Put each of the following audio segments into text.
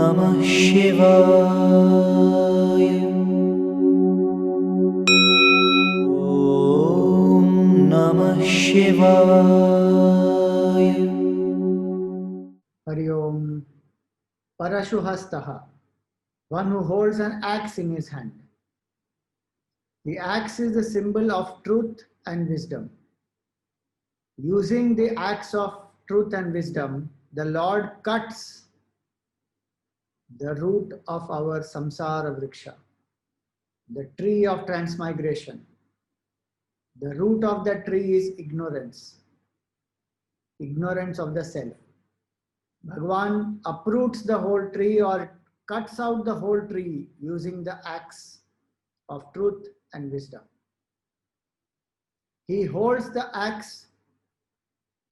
Namah Shivaya. Om Namah Shivaya. Hari Om. Parashuhastaha, one who holds an axe in his hand. The axe is the symbol of truth and wisdom. Using the axe of truth and wisdom, the Lord cuts the root of our samsara vriksha, the tree of transmigration. The root of the tree is ignorance, ignorance of the self. Bhagavan uproots the whole tree or cuts out the whole tree using the axe of truth and wisdom. He holds the axe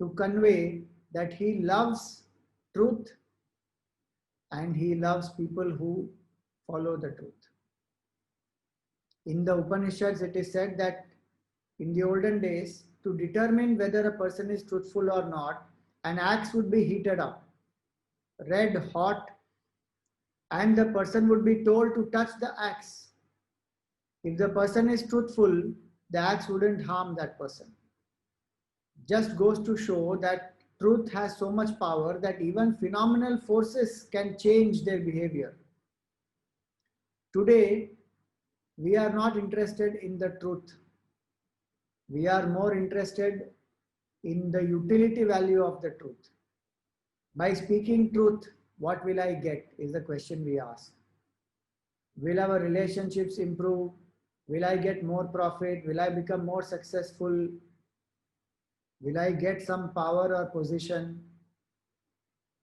to convey that he loves truth and he loves people who follow the truth. In the Upanishads, it is said that in the olden days, to determine whether a person is truthful or not, an axe would be heated up, red hot, and the person would be told to touch the axe. If the person is truthful, the axe wouldn't harm that person. Just goes to show that truth has so much power that even phenomenal forces can change their behavior. Today, we are not interested in the truth. We are more interested in the utility value of the truth. By speaking truth, what will I get is the question we ask. Will our relationships improve? Will I get more profit? Will I become more successful? Will I get some power or position?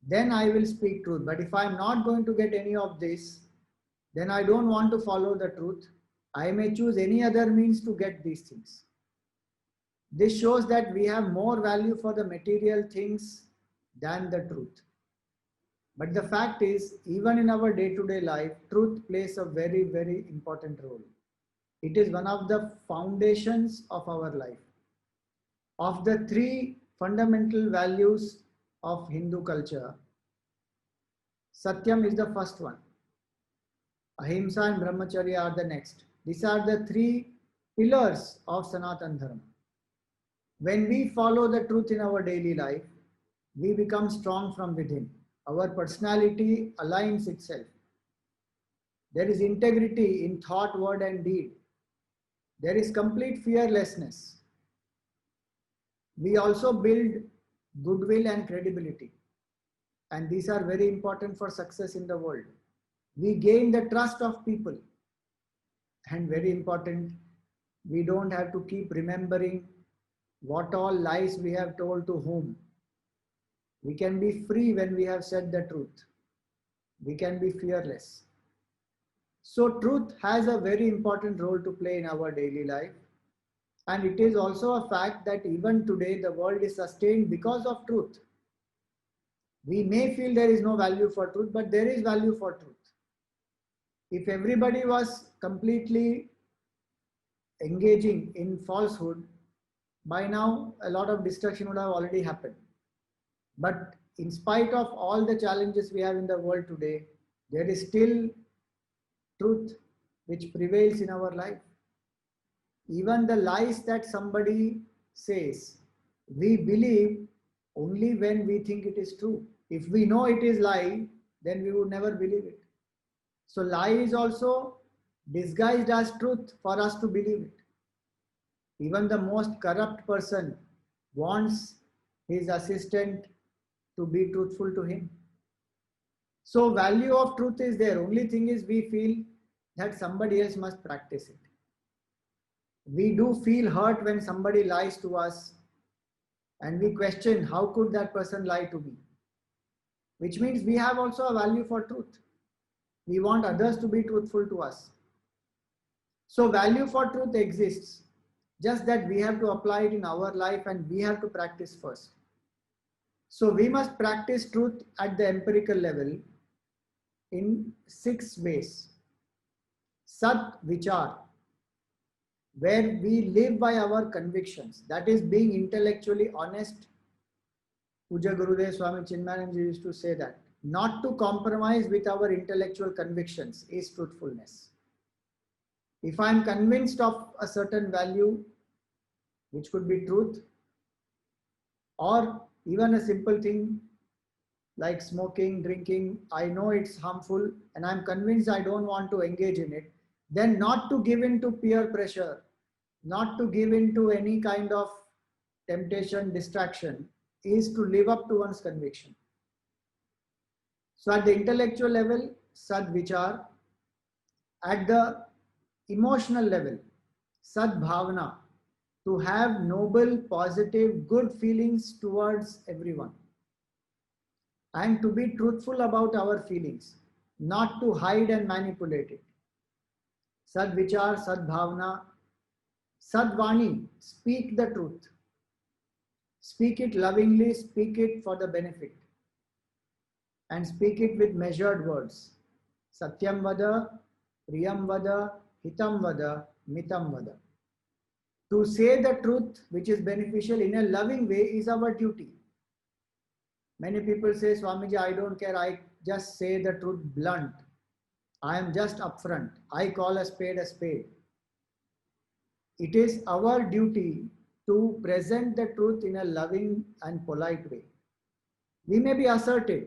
Then I will speak truth. But if I am not going to get any of this, then I don't want to follow the truth. I may choose any other means to get these things. This shows that we have more value for the material things than the truth. But the fact is, even in our day-to-day life, truth plays a very, very important role. It is one of the foundations of our life. Of the three fundamental values of Hindu culture, Satyam is the first one. Ahimsa and Brahmacharya are the next. These are the three pillars of Sanatana Dharma. When we follow the truth in our daily life, we become strong from within. Our personality aligns itself. There is integrity in thought, word, and deed. There is complete fearlessness. We also build goodwill and credibility. And these are very important for success in the world. We gain the trust of people. And very important, we don't have to keep remembering what all lies we have told to whom. We can be free when we have said the truth. We can be fearless. So truth has a very important role to play in our daily life. And it is also a fact that even today the world is sustained because of truth. We may feel there is no value for truth, but there is value for truth. If everybody was completely engaging in falsehood, by now a lot of destruction would have already happened. But in spite of all the challenges we have in the world today, there is still truth which prevails in our life. Even the lies that somebody says, we believe only when we think it is true. If we know it is lie, then we would never believe it. So lie is also disguised as truth for us to believe it. Even the most corrupt person wants his assistant to be truthful to him. So value of truth is there. Only thing is we feel that somebody else must practice it. We do feel hurt when somebody lies to us and we question how could that person lie to me? Which means we have also a value for truth. We want others to be truthful to us. So value for truth exists, just that we have to apply it in our life and we have to practice first. So we must practice truth at the empirical level in 6 ways. Sat Vichar, where we live by our convictions, that is being intellectually honest. Puja Gurudev Swami Chinmayanand used to say that. not to compromise with our intellectual convictions is truthfulness. If I am convinced of a certain value, which could be truth, or even a simple thing like smoking, drinking, I know it's harmful and I'm convinced I don't want to engage in it, then not to give in to peer pressure, not to give in to any kind of temptation, distraction, is to live up to one's conviction. So at the intellectual level, sad vichar. At the emotional level, sad bhavana, to have noble, positive, good feelings towards everyone. And to be truthful about our feelings, not to hide and manipulate it. Sad vichar, sad bhavana, sad vani, speak the truth. Speak it lovingly, speak it for the benefit. And speak it with measured words. Satyam vada, priyam vada, hitam vada, mitam vada. To say the truth which is beneficial in a loving way is our duty. Many people say, Swamiji, I don't care, I just say the truth blunt. I am just upfront. I call a spade a spade. It is our duty to present the truth in a loving and polite way. We may be assertive,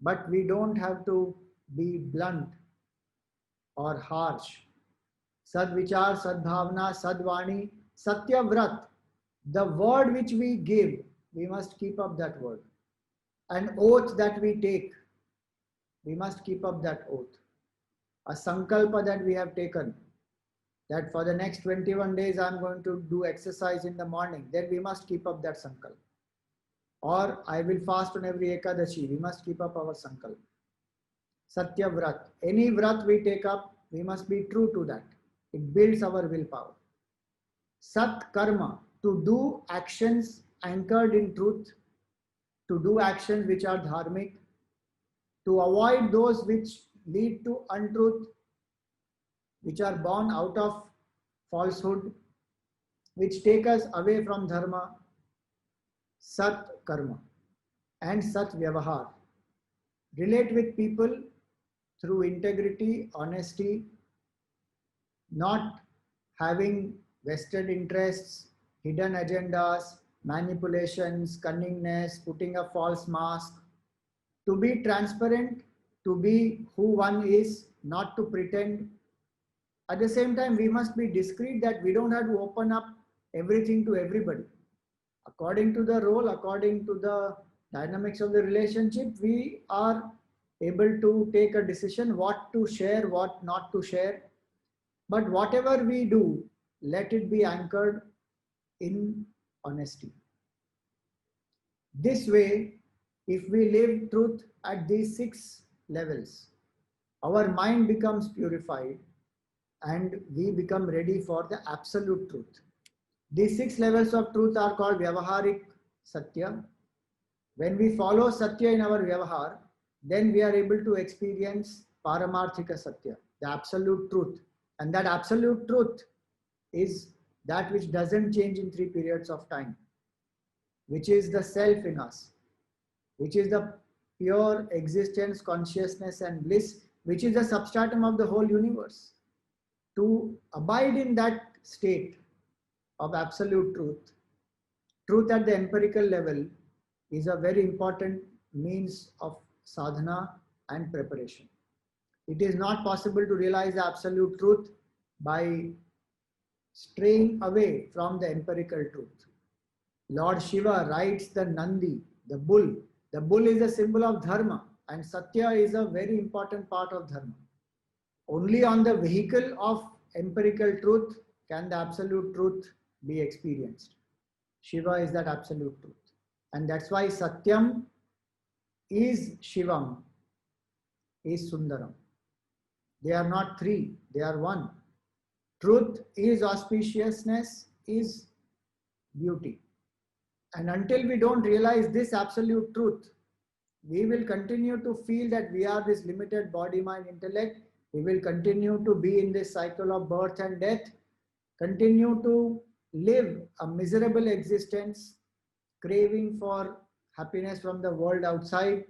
but we don't have to be blunt or harsh. Sad vichar, sad bhavana, sad vani, satya vrat. The word which we give, we must keep up that word. An oath that we take, we must keep up that oath. A sankalpa that we have taken, that for the next 21 days I am going to do exercise in the morning, then we must keep up that sankalpa. Or I will fast on every Ekadashi, we must keep up our sankalpa. Satya vrat. Any vrat we take up, we must be true to that. It builds our willpower. Sat karma, to do actions anchored in truth, to do actions which are dharmic, to avoid those which lead to untruth, which are born out of falsehood, which take us away from dharma. Sat karma and sat vyavahar. Relate with people through integrity, honesty, not having vested interests, hidden agendas, manipulations, cunningness, putting a false mask. To be transparent, to be who one is, not to pretend. At the same time, we must be discreet that we don't have to open up everything to everybody. According to the role, according to the dynamics of the relationship, we are able to take a decision what to share, what not to share. But whatever we do, let it be anchored in honesty. This way, if we live truth at these 6 levels, our mind becomes purified and we become ready for the absolute truth. These 6 levels of truth are called Vyavaharik Satya. When we follow Satya in our Vyavahar, then we are able to experience Paramarthika Satya, the absolute truth. And that absolute truth is that which doesn't change in 3 periods of time, which is the self in us, which is the pure existence, consciousness and bliss, which is the substratum of the whole universe. To abide in that state of absolute truth, truth at the empirical level is a very important means of sadhana and preparation. It is not possible to realize the absolute truth by straying away from the empirical truth. Lord Shiva rides the Nandi, the bull. The bull is a symbol of dharma and Satya is a very important part of dharma. Only on the vehicle of empirical truth can the absolute truth be experienced. Shiva is that absolute truth. And that's why Satyam is Shivam, is Sundaram. They are not 3, they are 1. Truth is auspiciousness, is beauty. And until we don't realize this absolute truth, we will continue to feel that we are this limited body, mind, intellect. We will continue to be in this cycle of birth and death, continue to live a miserable existence, craving for happiness from the world outside,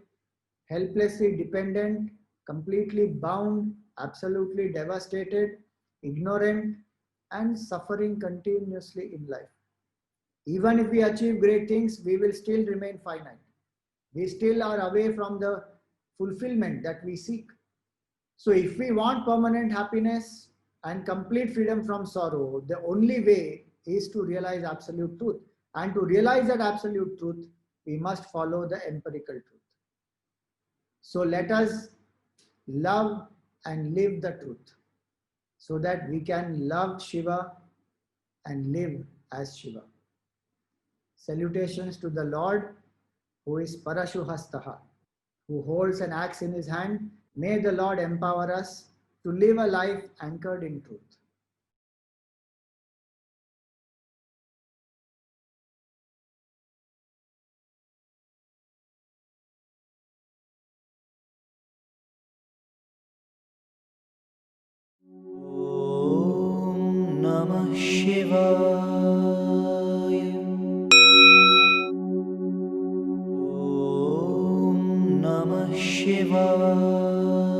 helplessly dependent, completely bound, absolutely devastated, ignorant, and suffering continuously in life. Even if we achieve great things, we will still remain finite. We still are away from the fulfillment that we seek. So, if we want permanent happiness and complete freedom from sorrow, the only way is to realize absolute truth. And to realize that absolute truth, we must follow the empirical truth. So, let us love and live the truth so that we can love Shiva and live as Shiva. Salutations to the Lord who is Parashuhastaha, who holds an axe in his hand. May the Lord empower us to live a life anchored in truth. Om Namah Shivaya. Om Namah Shivaya.